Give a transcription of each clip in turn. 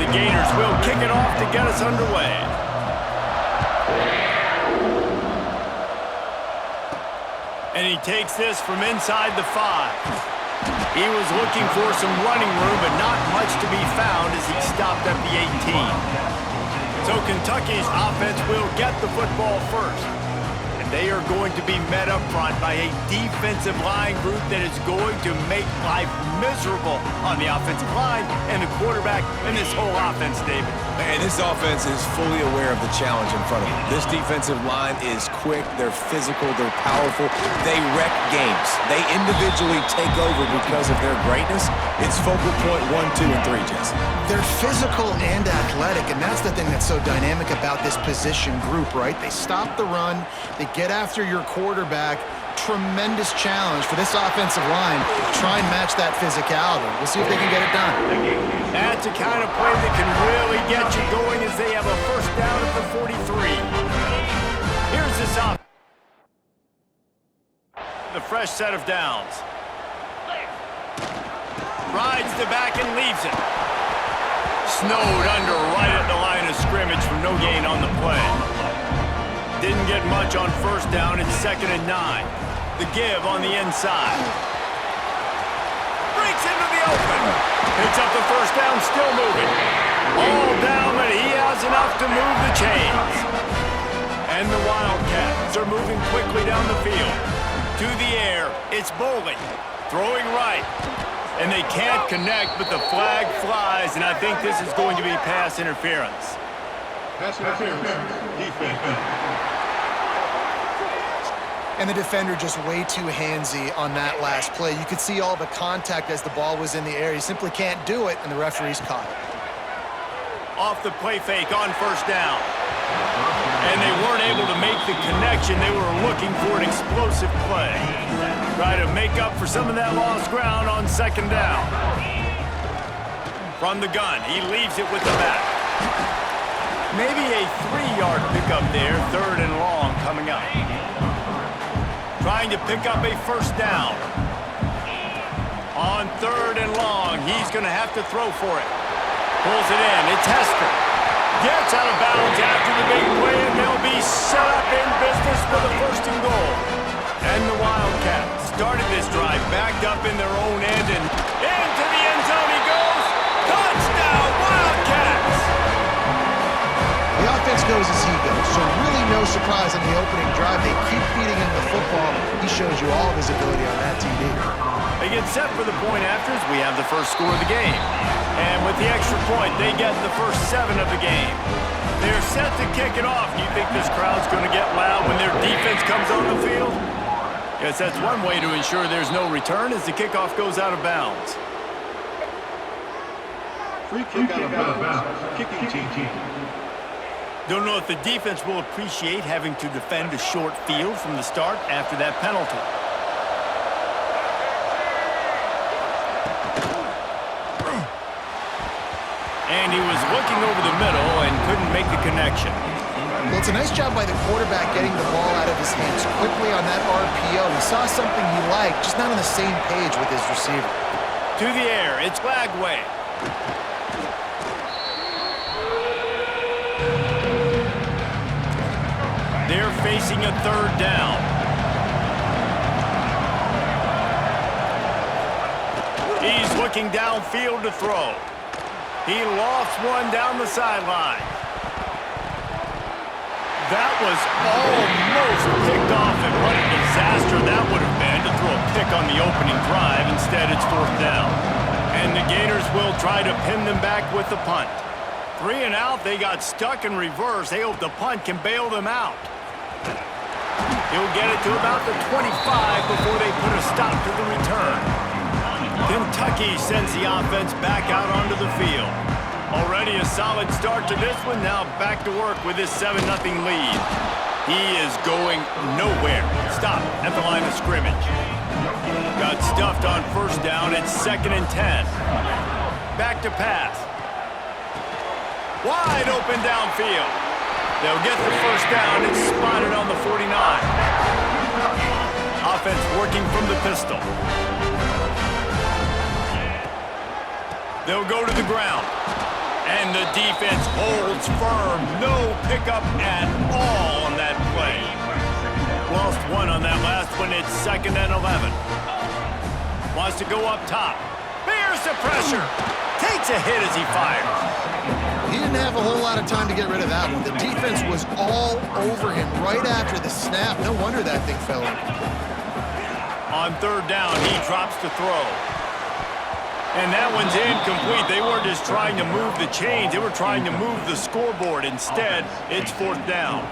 the Gators will kick it off to get us underway. And he takes this from inside the 5. He was looking for some running room, but not much to be found as he stopped at the 18. So Kentucky's offense will get the football first. And they are going to be met up front by a defensive line group that is going to make life miserable on the offensive line and the quarterback and this whole offense, David. And this offense is fully aware of the challenge in front of them. This defensive line is quick, they're physical, they're powerful, they wreck games. They individually take over because of their greatness. It's focal point 1, 2, and 3, Jesse. They're physical and athletic, and that's the thing that's so dynamic about this position group, right? They stop the run, they get after your quarterback. Tremendous challenge for this offensive line to try and match that physicality. We'll see if they can get it done. That's a kind of play that can really get you going as they have a first down at the 43. Here's this up. The fresh set of downs. Rides the back and leaves it. Snowed under right at the line of scrimmage for no gain on the play. Didn't get much on first down. It's 2nd and 9. The give on the inside. Breaks into the open. Picks up the first down, still moving. All down, but he has enough to move the chains. And the Wildcats are moving quickly down the field. To the air, it's Bowling. Throwing right. And they can't connect, but the flag flies, and I think this is going to be pass interference. Pass interference. Defense. And the defender just way too handsy on that last play. You could see all the contact as the ball was in the air. He simply can't do it, and the referee's caught it. Off the play fake on first down. And they weren't able to make the connection. They were looking for an explosive play. Try to make up for some of that lost ground on 2nd down. From the gun, he leaves it with the back. Maybe a 3-yard pickup there, 3rd and long coming up. Trying to pick up a first down. On 3rd and long, he's going to have to throw for it. Pulls it in. It's Hester. Gets out of bounds after the big play, and they'll be set up in business for the 1st and goal. And the Wildcats started this drive backed up in their own end, and into the end zone he goes. Touchdown, Wildcats! The offense goes as he goes, so really no surprise on the opening drive. They keep feeding him the football. He shows you all of his ability on that TD. They get set for the point afters. We have the first score of the game. And with the extra point, they get the first 7 of the game. They're set to kick it off. Do you think this crowd's going to get loud when their defense comes on the field? Yes, that's one way to ensure there's no return as the kickoff goes out of bounds. Free kick out of bounds. Kicking team. Don't know if the defense will appreciate having to defend a short field from the start after that penalty. And he was looking over the middle and couldn't make the connection. Well, it's a nice job by the quarterback getting the ball out of his hands quickly on that RPO. He saw something he liked, just not on the same page with his receiver. To the air, it's Glagway. They're facing a 3rd down. He's looking downfield to throw. He lofts one down the sideline. That was almost picked off, and what a disaster that would have been to throw a pick on the opening drive. Instead, it's 4th down. And the Gators will try to pin them back with the punt. 3 and out, they got stuck in reverse. They hope the punt can bail them out. He'll get it to about the 25 before they put a stop to the return. Kentucky sends the offense back out onto the field. Already a solid start to this one. Now back to work with this 7-0 lead. He is going nowhere. Stop at the line of scrimmage. Got stuffed on first down. It's 2nd and 10. Back to pass. Wide open downfield. They'll get the first down. It's spotted on the 49. Offense working from the pistol. They'll go to the ground. And the defense holds firm. No pickup at all on that play. Lost one on that last one. It's 2nd and 11. Wants to go up top. Bears the pressure. Takes a hit as he fires. He didn't have a whole lot of time to get rid of that one. The defense was all over him right after the snap. No wonder that thing fell incomplete. On 3rd down, he drops to throw. And that one's incomplete. They weren't just trying to move the chains. They were trying to move the scoreboard. Instead, it's 4th down.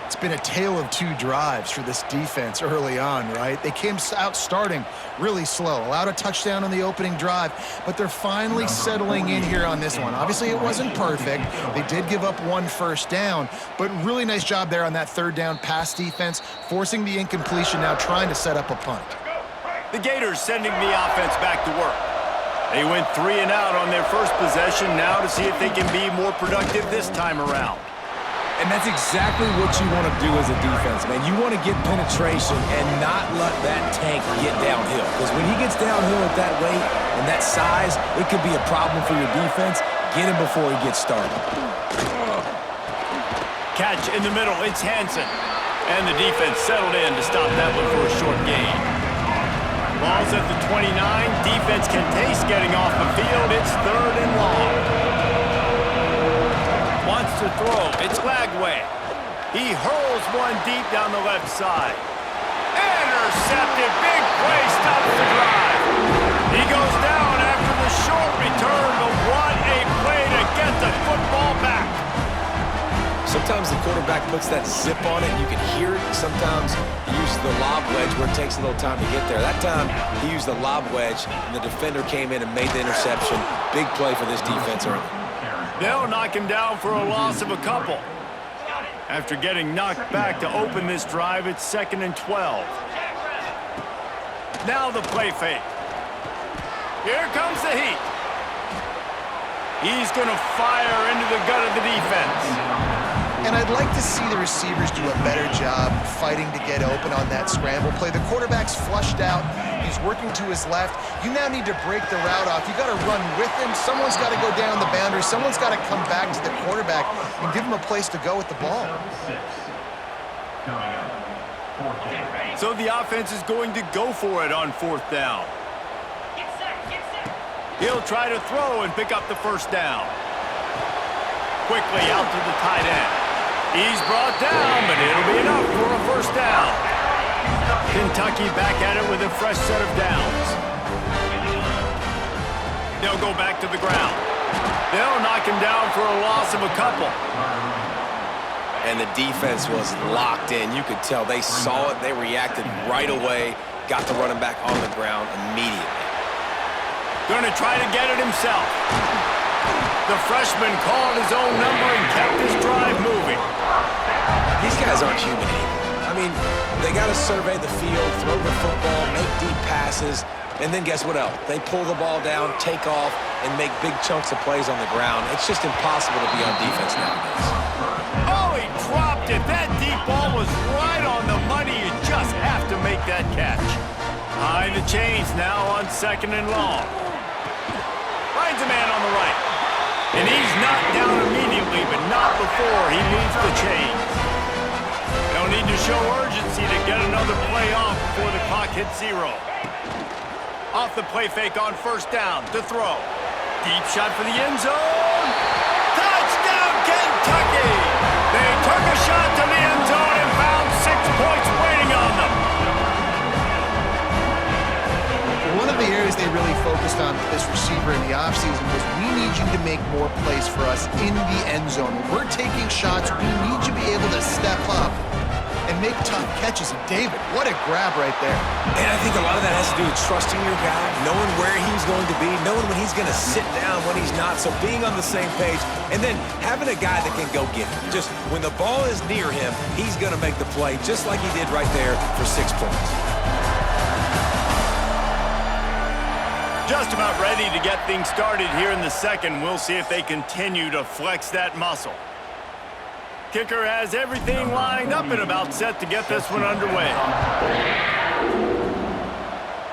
It's been a tale of 2 drives for this defense early on, right? They came out starting really slow, allowed a touchdown on the opening drive, but they're finally settling in here on this one. Obviously, it wasn't perfect. They did give up 1 first down, but really nice job there on that 3rd down pass defense, forcing the incompletion, now trying to set up a punt. The Gators sending the offense back to work. They went 3 and out on their first possession, now to see if they can be more productive this time around. And that's exactly what you want to do as a defense, man. You want to get penetration and not let that tank get downhill. Because when he gets downhill at that weight and that size, it could be a problem for your defense. Get him before he gets started. Catch in the middle, it's Hansen. And the defense settled in to stop that one for a short gain. Ball's at the 29. Defense can taste getting off the field. It's 3rd and long. Wants to throw. It's Lagway. He hurls one deep down the left side. Intercepted. Big play stops the drive. He goes down after the short return, but what a play to get the football back. Sometimes the quarterback puts that zip on it. You can hear it. Sometimes he uses the lob wedge where it takes a little time to get there. That time, he used the lob wedge, and the defender came in and made the interception. Big play for this defense early. They'll knock him down for a loss of a couple. After getting knocked back to open this drive, it's 2nd and 12. Now the play fake. Here comes the heat. He's going to fire into the gut of the defense. And I'd like to see the receivers do a better job fighting to get open on that scramble play. The quarterback's flushed out. He's working to his left. You now need to break the route off. You got to run with him. Someone's got to go down the boundary. Someone's got to come back to the quarterback and give him a place to go with the ball. So the offense is going to go for it on 4th down. He'll try to throw and pick up the first down. Quickly out to the tight end. He's brought down, but it'll be enough for a first down. Kentucky back at it with a fresh set of downs. They'll go back to the ground. They'll knock him down for a loss of a couple. And the defense was locked in. You could tell they saw it. They reacted right away. Got the running back on the ground immediately. Going to try to get it himself. The freshman called his own number and kept his drive moving. These guys aren't human anymore. I mean, they got to survey the field, throw the football, make deep passes, and then guess what else? They pull the ball down, take off, and make big chunks of plays on the ground. It's just impossible to be on defense nowadays. Oh, he dropped it. That deep ball was right on the money. You just have to make that catch. High the chains now on 2nd and long. Finds a man on the right. And he's knocked down immediately, but not before he leaves the chains. They'll need to show urgency to get another play off before the clock hits 0. Off the play fake on 1st down to throw. Deep shot for the end zone. Touchdown, Kentucky! They took a shot to the end zone and found 6 points waiting on them. One of the areas they really focused on with this receiver in the offseason was we need you to make more plays for us in the end zone. When we're taking shots, we need you to be able to step up and make tough catches. And David, what a grab right there. And I think a lot of that has to do with trusting your guy, knowing where he's going to be, knowing when he's going to sit down, when he's not, so being on the same page, and then having a guy that can go get it. Just when the ball is near him, he's going to make the play, just like he did right there for 6 points. Just about ready to get things started here in the second. We'll see if they continue to flex that muscle. Kicker has everything lined up and about set to get this one underway.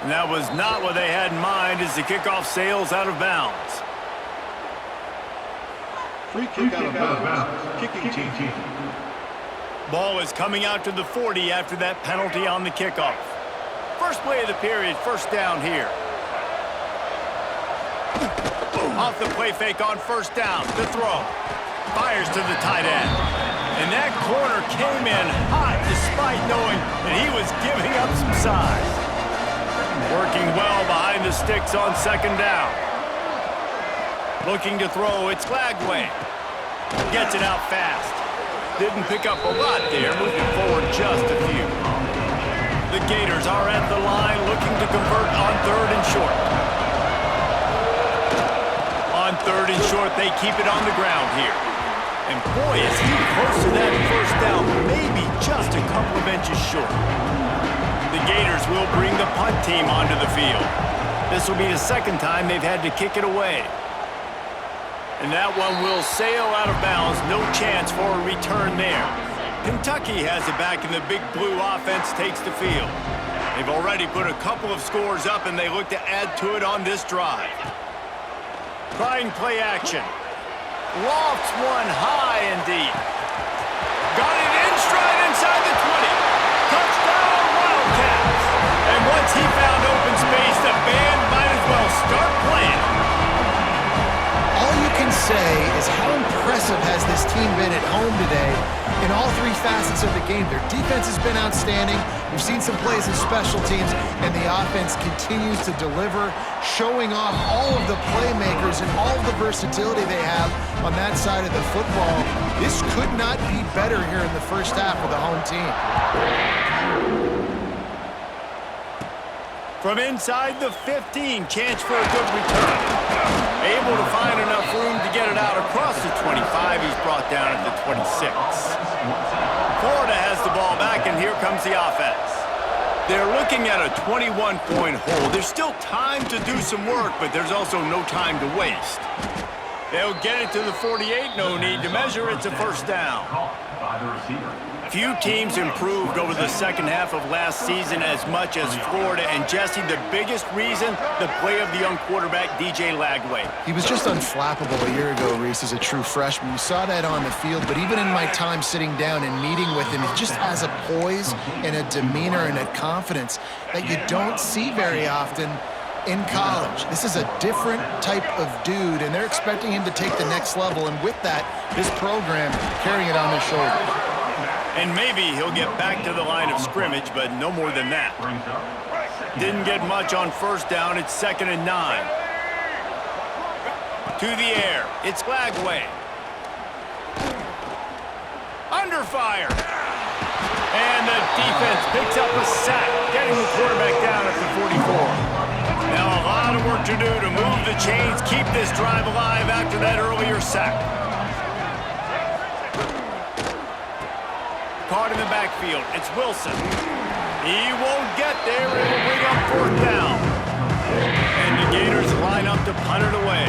And that was not what they had in mind as the kickoff sails out of bounds. Free kick out of bounds. Kicking team. Ball is coming out to the 40 after that penalty on the kickoff. First play of the period, first down here. Off the play fake on first down, the throw. Fires to the tight end. And that corner came in hot despite knowing that he was giving up some size. Working well behind the sticks on second down. Looking to throw, it's Lagway. Gets it out fast. Didn't pick up a lot there, moving forward just a few. The Gators are at the line looking to convert on third and short. On third and short, they keep it on the ground here. And boy, is he close to that first down, maybe just a couple of inches short. The Gators will bring the punt team onto the field. This will be the second time they've had to kick it away. And that one will sail out of bounds. No chance for a return there. Kentucky has it back, and the big blue offense takes the field. They've already put a couple of scores up, and they look to add to it on this drive. Trying play action. Lofts one high and deep. Got it in stride inside the 20. Touchdown, Wildcats. And once he found open space, the band might as well start playing. All you can say is how impressive has this team been at home today in all three facets of the game. Their defense has been outstanding. We've seen some plays in special teams, and the offense continues to deliver, showing off all of the playmakers and all of the versatility they have on that side of the football. This could not be better here in the first half with the home team. From inside the 15, chance for a good return. Able to find enough room to get it out across the 25. He's brought down at the 26. Florida has the ball back, and here comes the offense. They're looking at a 21-point hole. There's still time to do some work, but there's also no time to waste. They'll get it to the 48. No need to measure. It's a first down. Few teams improved over the second half of last season as much as Florida. And Jesse, the biggest reason, the play of the young quarterback, DJ Lagway. He was just unflappable a year ago, Reese, as a true freshman. We saw that on the field, but even in my time sitting down and meeting with him, he just has a poise and a demeanor and a confidence that you don't see very often in college. This is a different type of dude, and they're expecting him to take the next level. And with that, this program carrying it on their shoulders. And maybe he'll get back to the line of scrimmage, but no more than that. Didn't get much on first down. It's 2nd and 9. To the air. It's Lagway. Under fire. And the defense picks up a sack, getting the quarterback down at the 44. Now a lot of work to do to move the chains, keep this drive alive after that earlier sack. Caught in the backfield. It's Wilson. He won't get there. It'll bring up 4th down. And the Gators line up to punt it away.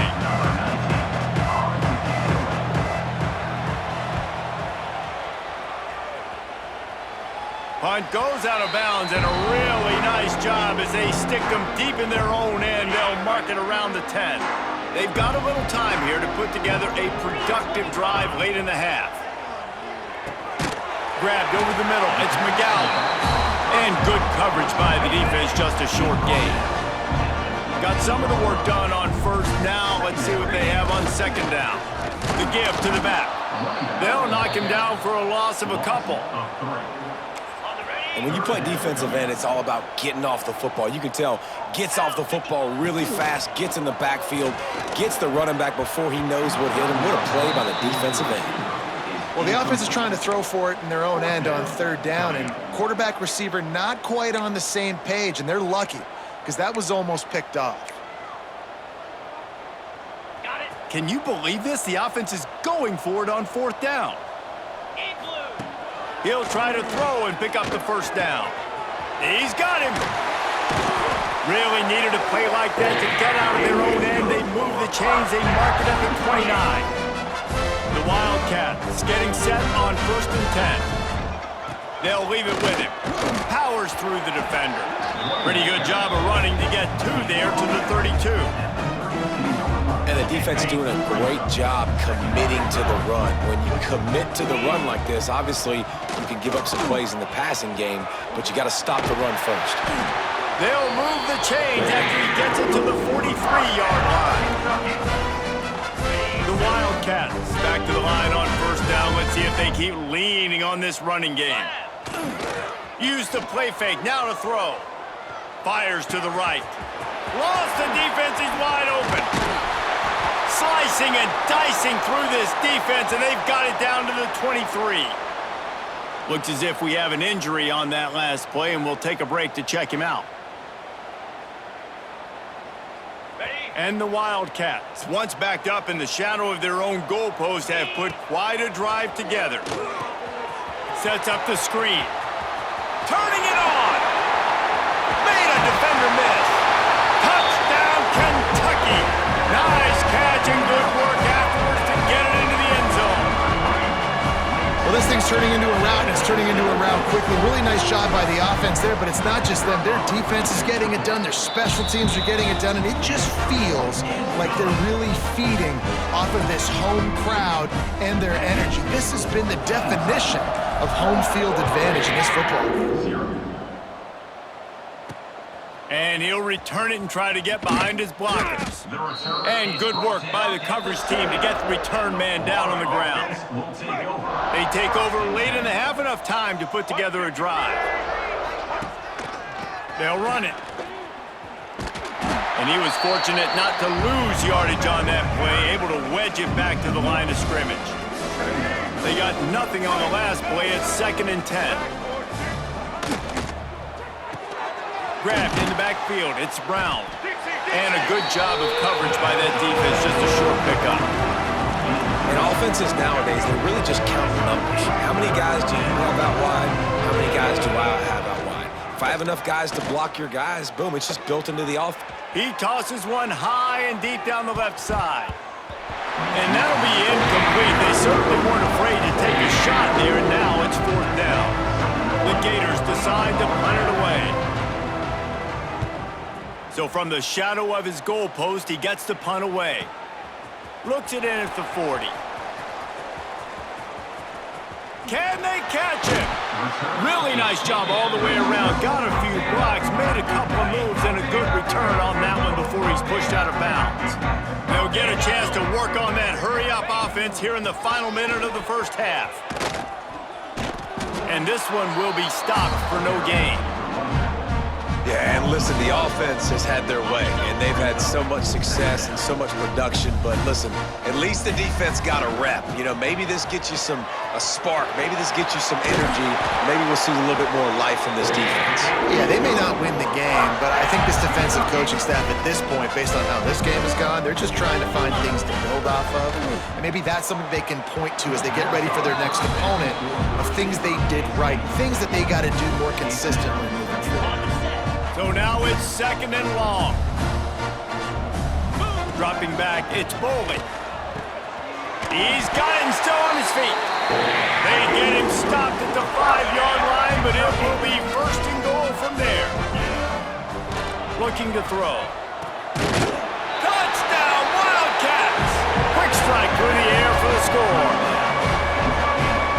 Punt goes out of bounds, and a really nice job as they stick them deep in their own end. They'll mark it around the 10. They've got a little time here to put together a productive drive late in the half. Grabbed over the middle. It's McGowan. And good coverage by the defense, just a short gain. Got some of the work done on first. Now let's see what they have on second down. The give to the back. They'll knock him down for a loss of a couple. And when you play defensive end, it's all about getting off the football. You can tell, gets off the football really fast, gets in the backfield, gets the running back before he knows what hit him. What a play by the defensive end. Well, the offense is trying to throw for it in their own end on third down, and quarterback receiver not quite on the same page, and they're lucky because that was almost picked off. Got it. Can you believe this? The offense is going for it on 4th down. He'll try to throw and pick up the first down. He's got him. Really needed a play like that to get out of their own end. They move the chains. They mark it up at 29. The Wildcats getting set on 1st and 10. They'll leave it with him. Powers through the defender. Pretty good job of running to get 2 there to the 32. And the defense doing a great job committing to the run. When you commit to the run like this, obviously you can give up some plays in the passing game, but you got to stop the run first. They'll move the chains after he gets it to the 43-yard line. The Wildcats back to the line on first down. Let's see if they keep leaning on this running game. Use the play fake, now to throw. Fires to the right. Lost the defense, he's wide open. Slicing and dicing through this defense, and they've got it down to the 23. Looks as if we have an injury on that last play, and we'll take a break to check him out. And the Wildcats, once backed up in the shadow of their own goalpost, have put quite a drive together. Sets up the screen. Turning it on. Made a defender miss. Touchdown, Kentucky. Nice catch and good work afterwards to get it into the end zone. Well, this thing's turning into a rout, and it's turning into a rout quickly. Really nice job by the offense there, but it's not just them. Their defense is getting it done. Their special teams are getting it done, and it just feels like they're really feeding off of this home crowd and their energy. This has been the definition of home field advantage in this football game. And he'll return it and try to get behind his blockers. And good work by the coverage team to get the return man down on the ground. They take over late in the half, enough time to put together a drive. They'll run it. And he was fortunate not to lose yardage on that play, able to wedge it back to the line of scrimmage. They got nothing on the last play. It's 2nd and 10. Grabbed in the backfield. It's Brown. And a good job of coverage by that defense. Just a short pickup. And offenses nowadays, they're really just counting numbers. How many guys do you have out wide? How many guys do I have out wide? If I have enough guys to block your guys, boom, it's just built into the offense. He tosses one high and deep down the left side. And that'll be incomplete. They certainly weren't afraid to take a shot there, and now it's 4th down. The Gators decide to punt it away. So from the shadow of his goalpost, he gets the punt away. Looks it in at the 40. Can they catch him? Really nice job all the way around. Got a few blocks, made a couple of moves, and a good return on that one before he's pushed out of bounds. They'll get a chance to work on that hurry-up offense here in the final minute of the first half. And this one will be stopped for no gain. Yeah, and listen, the offense has had their way, and they've had so much success and so much production, but listen, at least the defense got a rep. You know, maybe this gets you a spark. Maybe this gets you some energy. Maybe we'll see a little bit more life in this defense. Yeah, they may not win the game, but I think this defensive coaching staff at this point, based on how this game has gone, they're just trying to find things to build off of. And maybe that's something they can point to as they get ready for their next opponent, of things they did right, things that they got to do more consistently moving forward. So now it's 2nd and long. Dropping back, it's Boley. He's got him still on his feet. They get him stopped at the 5-yard line, but it will be 1st and goal from there. Looking to throw. Touchdown, Wildcats! Quick strike through the air for the score.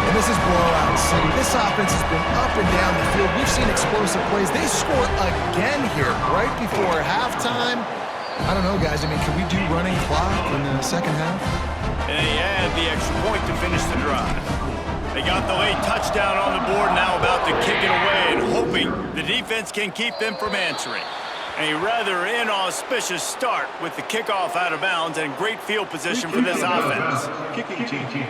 And this is blowout city. This offense has been up and down the field. We've seen explosive plays. They score again here right before halftime. I don't know, guys. I mean, can we do running clock in the second half? And they add the extra point to finish the drive. They got the late touchdown on the board, now about to kick it away and hoping the defense can keep them from answering. A rather inauspicious start with the kickoff out of bounds and great field position for this offense. Kicking team.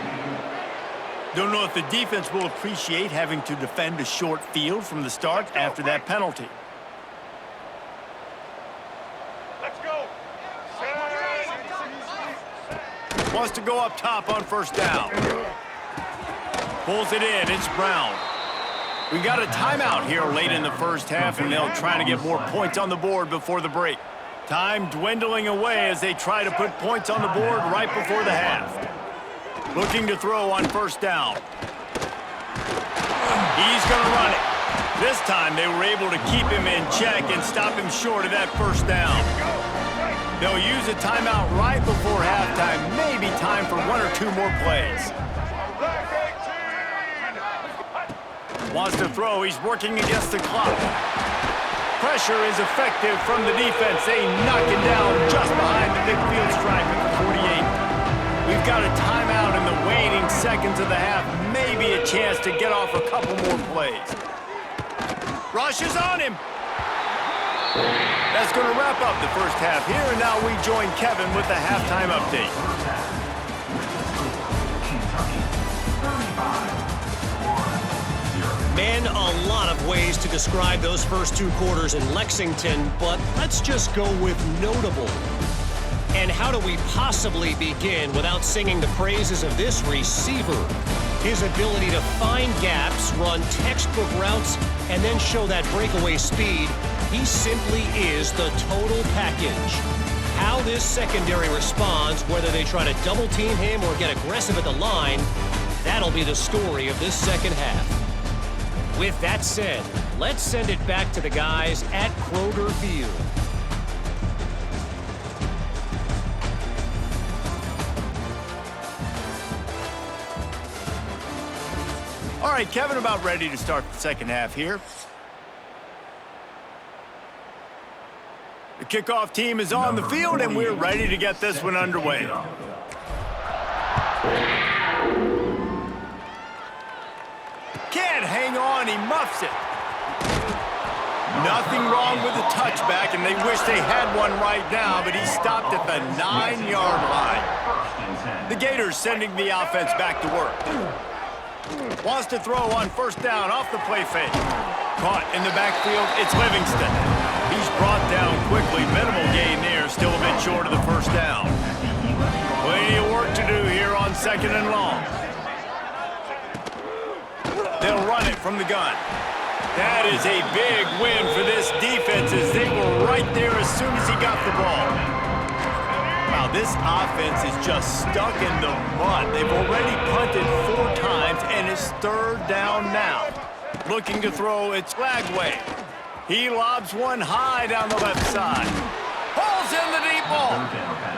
Don't know if the defense will appreciate having to defend a short field from the start after that penalty. Let's go. Wants to go up top on 1st down. Pulls it in. It's Brown. We got a timeout here late in the first half, and they'll try to get more points on the board before the break. Time dwindling away as they try to put points on the board right before the half. Looking to throw on 1st down. He's going to run it. This time they were able to keep him in check and stop him short of that 1st down. They'll use a timeout right before halftime. Maybe time for 1 or 2 more plays. Wants to throw. He's working against the clock. Pressure is effective from the defense. They knock it down just behind the midfield stripe at the 48. We've got a timeout in the waning seconds of the half. Maybe a chance to get off a couple more plays. Rush is on him. That's going to wrap up the first half here, and now we join Kevin with the halftime update. Man, a lot of ways to describe those first 2 quarters in Lexington, but let's just go with notable. And how do we possibly begin without singing the praises of this receiver? His ability to find gaps, run textbook routes, and then show that breakaway speed. He simply is the total package. How this secondary responds, whether they try to double team him or get aggressive at the line, that'll be the story of this second half. With that said, let's send it back to the guys at Kroger Field. All right, Kevin, about ready to start the second half here. The kickoff team is on the field, and we're ready to get this one underway. Can't hang on, he muffs it. Nothing wrong with the touchback, and they wish they had one right now, but he stopped at the 9-yard line. The Gators sending the offense back to work. Wants to throw on first down off the play fake. Caught in the backfield, it's Livingston. He's brought down quickly. Minimal gain there, still a bit short of the first down. Plenty of work to do here on second and long. They'll run it from the gun. That is a big win for this defense as they were right there as soon as he got the ball. Wow, this offense is just stuck in the mud. They've already punted 4 times and it's 3rd down now. Looking to throw, it's Flagway. He lobs one high down the left side. Pulls in the deep ball.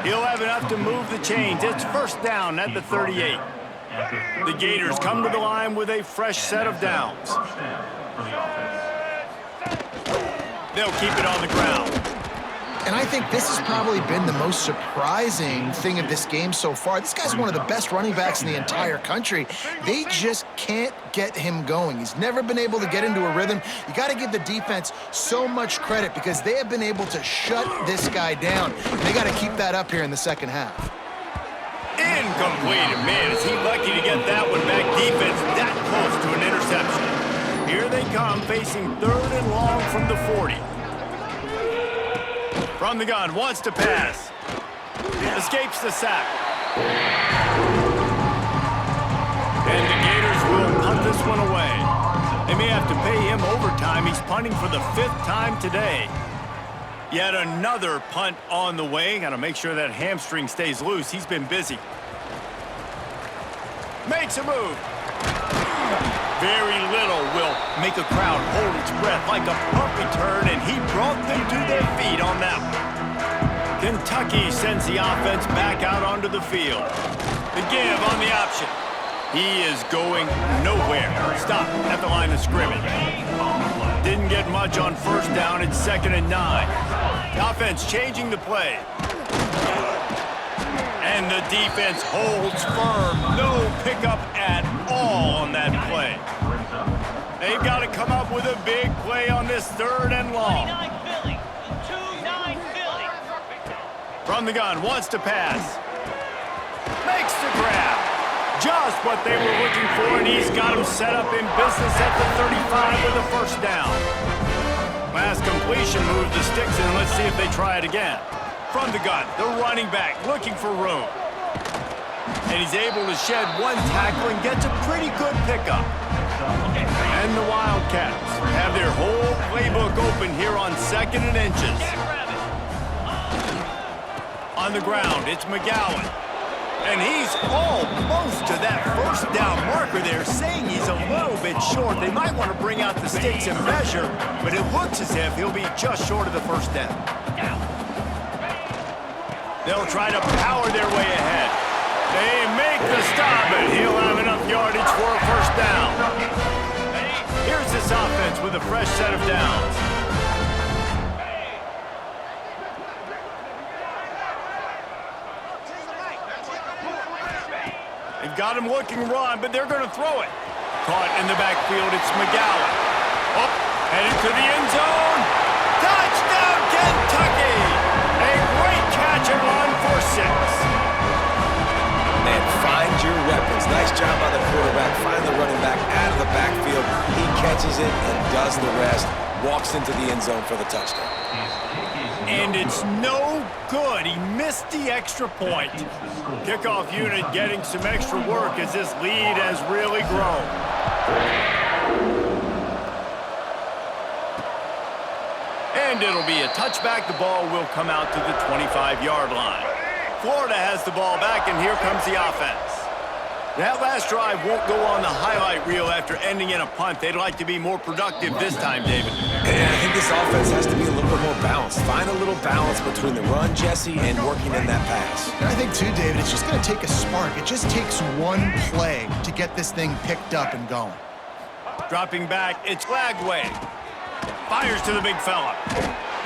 He'll have enough to move the chains. It's first down at the 38. The Gators come to the line with a fresh set of downs. They'll keep it on the ground. And I think this has probably been the most surprising thing of this game so far. This guy's one of the best running backs in the entire country. They just can't get him going. He's never been able to get into a rhythm. You got to give the defense so much credit because they have been able to shut this guy down. They got to keep that up here in the second half. Incomplete. Man, is he lucky to get that one back. Defense that close to an interception. Here they come, facing 3rd and long from the 40. From the gun, wants to pass. Escapes the sack. And the Gators will punt this one away. They may have to pay him overtime. He's punting for the 5th time today. Yet another punt on the way. Got to make sure that hamstring stays loose. He's been busy. Makes a move. Very little will make a crowd hold its breath like a punt return, and he brought them to their feet on that one. Kentucky sends the offense back out onto the field. The give on the option. He is going nowhere. Stop at the line of scrimmage. Didn't get much on first down. It's 2nd and 9. The offense changing the play. And the defense holds firm. No pickup at all on that play. They've got to come up with a big play on this 3rd and long. From the gun, wants to pass. Makes the grab. Just what they were looking for, and he's got him set up in business at the 35 with a first down. Last completion moved the sticks in. Let's see if they try it again. From the gun, the running back looking for room. And he's able to shed one tackle and gets a pretty good pickup. And the Wildcats have their whole playbook open here on 2nd and inches. On the ground, it's McGowan. And he's almost to that first down marker there, saying he's a little bit short. They might want to bring out the sticks and measure, but it looks as if he'll be just short of the first down. They'll try to power their way ahead. They make the stop, and he'll have enough yardage for a first down. Here's this offense with a fresh set of downs. They've got him looking run, but they're going to throw it. Caught in the backfield, it's McGowan. Oh, headed to the end zone. Touchdown, Kentucky! A great catch and run for 6. Man, find your weapons. Nice job by the quarterback. Find the running back out of the backfield. He catches it and does the rest. Walks into the end zone for the touchdown. And it's no good. He missed the extra point. Kickoff unit getting some extra work as this lead has really grown. And it'll be a touchback. The ball will come out to the 25-yard line. Florida has the ball back, and here comes the offense. That last drive won't go on the highlight reel after ending in a punt. They'd like to be more productive this time, David. And I think this offense has to be a little bit more balanced. Find a little balance between the run, Jesse, and working in that pass. And I think, too, David, it's just going to take a spark. It just takes one play to get this thing picked up and going. Dropping back, it's Lagway. Fires to the big fella.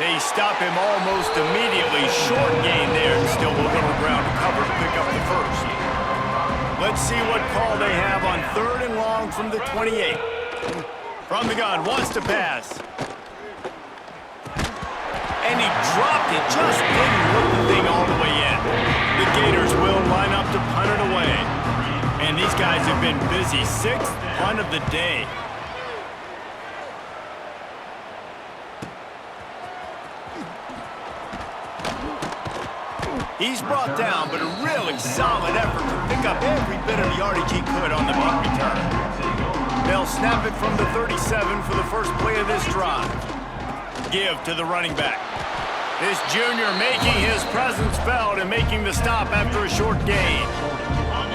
They stop him almost immediately. Short gain there, and still a little ground to cover to pick up the first. Let's see what call they have on 3rd and long from the 28. From the gun, wants to pass. And he dropped it, just didn't look the thing all the way in. The Gators will line up to punt it away. And these guys have been busy. 6th punt of the day. He's brought down, but a really solid effort to pick up every bit of yardage he could on the punt return. They'll snap it from the 37 for the first play of this drive. Give to the running back. This junior making his presence felt and making the stop after a short gain.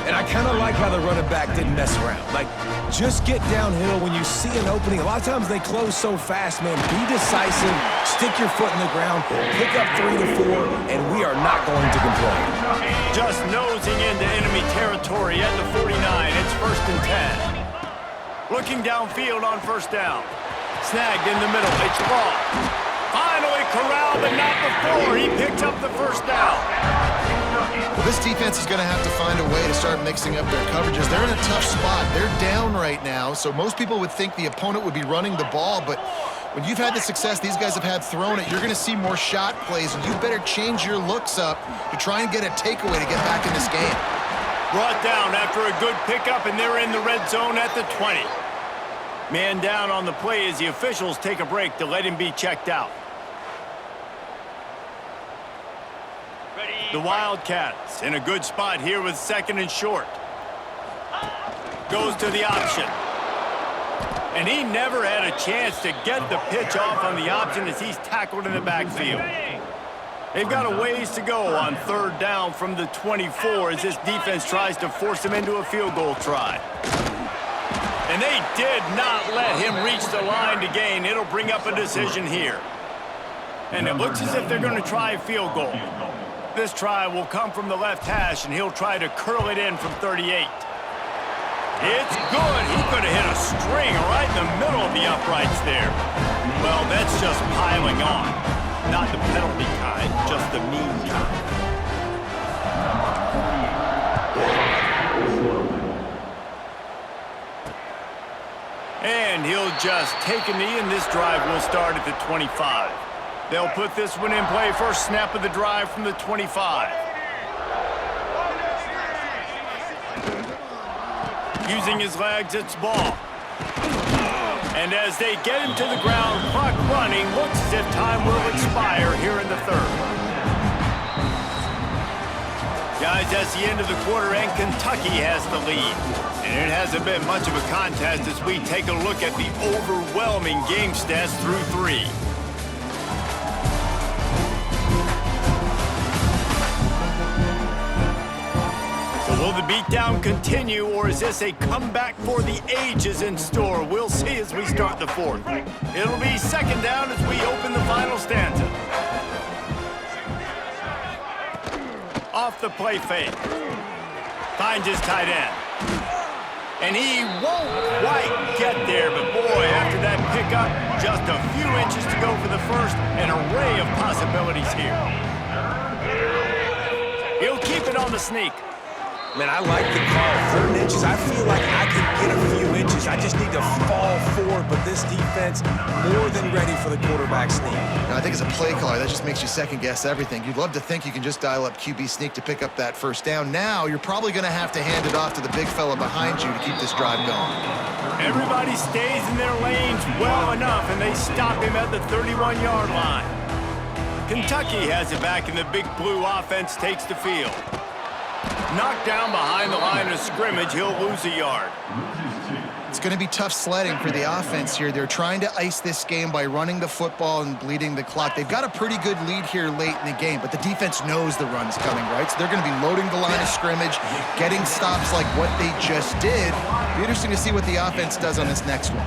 And I kind of like how the running back didn't mess around. Like, just get downhill when you see an opening. A lot of times they close so fast, man. Be decisive, stick your foot in the ground, pick up 3 to 4, and we are not going to complain. Just nosing into enemy territory at the 49. It's 1st and 10. Looking downfield on first down. Snagged in the middle. It's long. Finally corralled, but not before. He picked up the first down. Well, this defense is going to have to find a way to start mixing up their coverages. They're in a tough spot. They're down right now, so most people would think the opponent would be running the ball, but when you've had the success these guys have had throwing it, you're going to see more shot plays, and you better change your looks up to try and get a takeaway to get back in this game. Brought down after a good pickup, and they're in the red zone at the 20. Man down on the play as the officials take a break to let him be checked out. The Wildcats in a good spot here with 2nd and short. Goes to the option. And he never had a chance to get the pitch off on the option as he's tackled in the backfield. They've got a ways to go on 3rd down from the 24 as this defense tries to force him into a field goal try. And they did not let him reach the line to gain. It'll bring up a decision here. And it looks as if they're going to try a field goal. This try will come from the left hash, and he'll try to curl it in from 38. It's good. He could have hit a string right in the middle of the uprights there. Well, that's just piling on. Not the penalty kind, just the mean kind. And he'll just take a knee, and this drive will start at the 25. They'll put this one in play. First snap of the drive from the 25. Using his legs, it's ball. And as they get him to the ground, clock running, looks as if time will expire here in the 3rd. Guys, that's the end of the quarter, and Kentucky has the lead. And it hasn't been much of a contest as we take a look at the overwhelming game stats through 3. Will the beatdown continue, or is this a comeback for the ages in store? We'll see as we start the 4th. It'll be 2nd down as we open the final stanza. Off the play fake. Finds his tight end. And he won't quite get there, but boy, after that pickup, just a few inches to go for the first, an array of possibilities here. He'll keep it on the sneak. Man, I like the call. 3rd inches, I feel like I can get a few inches. I just need to fall forward, but this defense more than ready for the quarterback sneak. Now, I think as a play caller, that just makes you second-guess everything. You'd love to think you can just dial up QB sneak to pick up that first down. Now, you're probably going to have to hand it off to the big fella behind you to keep this drive going. Everybody stays in their lanes well enough, and they stop him at the 31-yard line. Kentucky has it back, and the big blue offense takes the field. Knocked down behind the line of scrimmage, he'll lose a yard. It's going to be tough sledding for the offense here. They're trying to ice this game by running the football and bleeding the clock. They've got a pretty good lead here late in the game, but the defense knows the run's coming, right? So they're going to be loading the line of scrimmage, getting stops like what they just did. Be interesting to see what the offense does on this next one.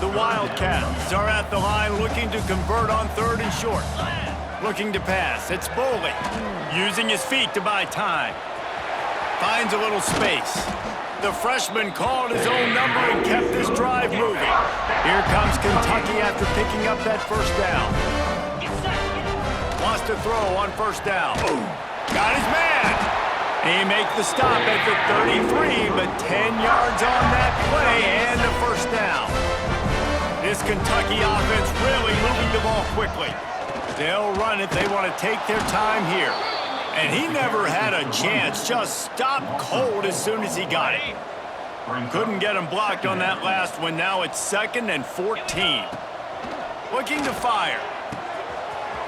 The Wildcats are at the line looking to convert on 3rd and short. Looking to pass. It's Boley, using his feet to buy time. Finds a little space. The freshman called his own number and kept this drive moving. Here comes Kentucky after picking up that first down. Wants to throw on 1st down. Got his man. He makes the stop at the 33, but 10 yards on that play and a 1st down. This Kentucky offense really moving the ball quickly. They'll run it. They want to take their time here. And he never had a chance. Just stopped cold as soon as he got it. Couldn't get him blocked on that last one. Now it's 2nd and 14. Looking to fire.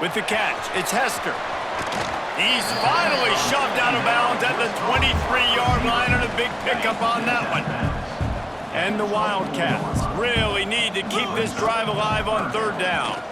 With the catch, it's Hester. He's finally shoved out of bounds at the 23-yard line and a big pickup on that one. And the Wildcats really need to keep this drive alive on 3rd down.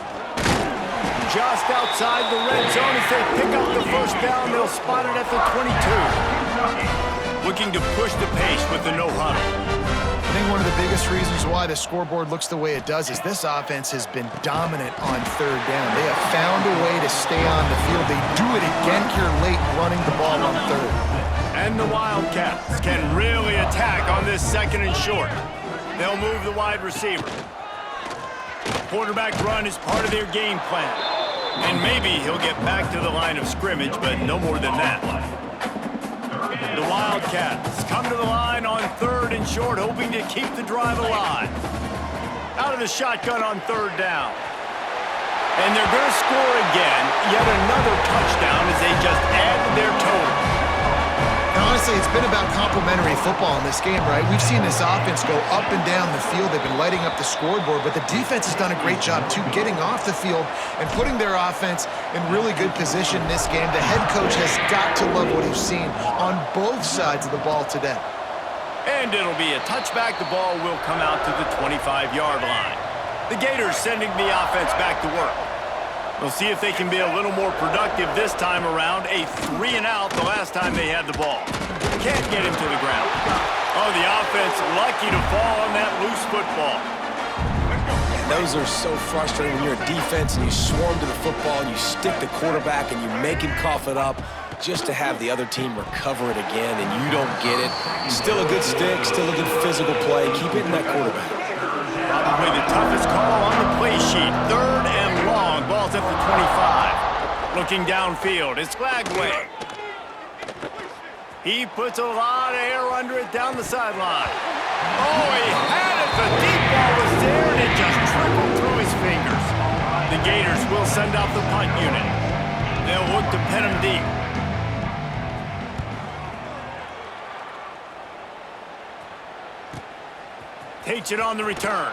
Just outside the red zone as they pick up the 1st down. They'll spot it at the 22. Looking to push the pace with the no-huddle. I think one of the biggest reasons why the scoreboard looks the way it does is this offense has been dominant on 3rd down. They have found a way to stay on the field. They do it again here late, running the ball on 3rd. And the Wildcats can really attack on this 2nd and short. They'll move the wide receiver. Quarterback run is part of their game plan. And maybe he'll get back to the line of scrimmage, but no more than that. The Wildcats come to the line on 3rd and short, hoping to keep the drive alive. Out of the shotgun on 3rd down. And they're going to score again, yet another touchdown as they just add to their total. Now, honestly, it's been about complementary football in this game, right? We've seen this offense go up and down the field. They've been lighting up the scoreboard, but the defense has done a great job, too, getting off the field and putting their offense in really good position in this game. The head coach has got to love what he's seen on both sides of the ball today. And it'll be a touchback. The ball will come out to the 25-yard line. The Gators sending the offense back to work. We'll see if they can be a little more productive this time around. A 3-and-out the last time they had the ball. Can't get him to the ground. Oh, the offense lucky to fall on that loose football. And those are so frustrating when you're a defense and you swarm to the football and you stick the quarterback and you make him cough it up just to have the other team recover it again and you don't get it. Still a good stick, still a good physical play. Keep hitting that quarterback. Probably the toughest call on the play sheet. 3rd and long. Ball's at the 25. Looking downfield. It's Glagway. He puts a lot of air under it down the sideline. Oh, he had it. The deep ball was there, and it just trickled through his fingers. The Gators will send out the punt unit. They'll look to pin him deep. Takes it on the return.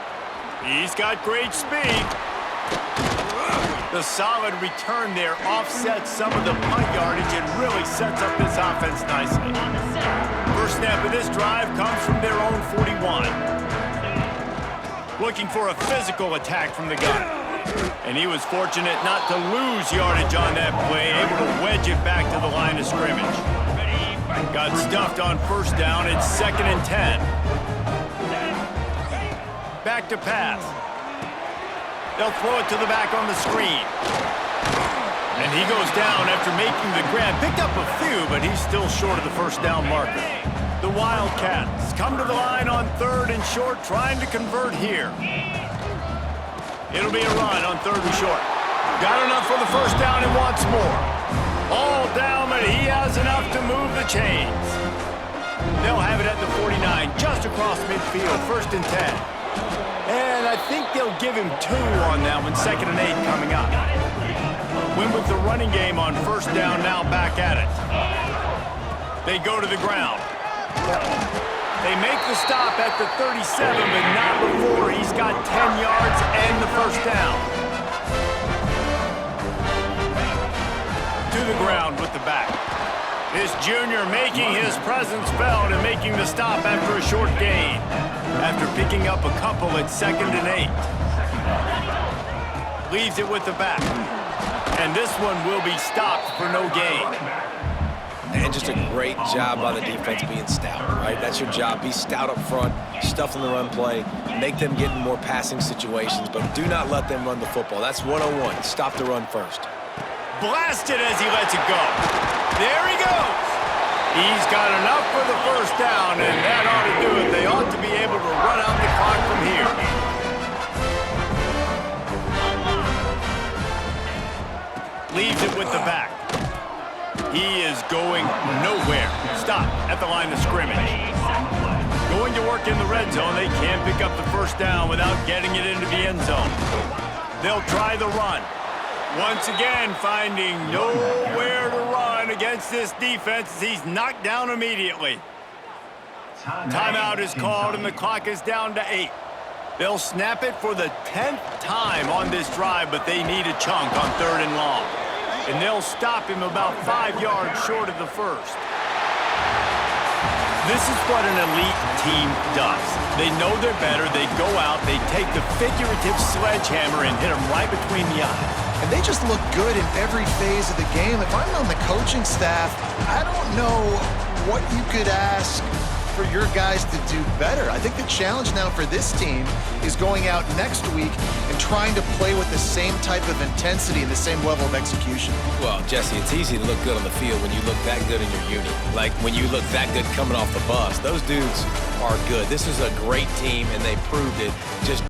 He's got great speed. The solid return there offsets some of the punt yardage and really sets up this offense nicely. First snap of this drive comes from their own 41. Looking for a physical attack from the gun. And he was fortunate not to lose yardage on that play, able to wedge it back to the line of scrimmage. Got stuffed on 1st down. It's 2nd and 10. Back to pass. They'll throw it to the back on the screen. And he goes down after making the grab. Picked up a few, but he's still short of the first down marker. The Wildcats come to the line on 3rd and short, trying to convert here. It'll be a run on 3rd and short. Got enough for the first down and wants more. All down, but he has enough to move the chains. They'll have it at the 49, just across midfield, 1st and 10. And I think they'll give him 2 on that one, 2nd and 8 coming up. Win with the running game on 1st down, now back at it. They go to the ground. They make the stop at the 37, but not before he's got 10 yards and the first down. To the ground with the back. This junior making his presence felt and making the stop after a short gain. After picking up a couple at 2nd and 8. Leaves it with the back. And this one will be stopped for no gain. And just a great job by the defense being stout, right? That's your job. Be stout up front, stuff in the run play, make them get in more passing situations, but do not let them run the football. That's 101. Stop the run first. Blasted as he lets it go. There he goes. He's got enough for the first down, and that ought to do it. They ought to be able to run out the clock from here. Leaves it with the back. He is going nowhere. Stop at the line of scrimmage. Going to work in the red zone. They can't pick up the first down without getting it into the end zone. They'll try the run. Once again, finding nowhere to run against this defense. He's knocked down immediately. Timeout is called, and the clock is down to 8. They'll snap it for the 10th time on this drive, but they need a chunk on 3rd and long. And they'll stop him about 5 yards short of the first. This is what an elite team does. They know they're better. They go out, they take the figurative sledgehammer and hit them right between the eyes. And they just look good in every phase of the game. If I'm on the coaching staff, I don't know what you could ask for your guys to do better. I think the challenge now for this team is going out next week and trying to play with the same type of intensity and the same level of execution. Well, Jesse, it's easy to look good on the field when you look that good in your unit. Like when you look that good coming off the bus. Those dudes are good. This is a great team, and they proved it. Just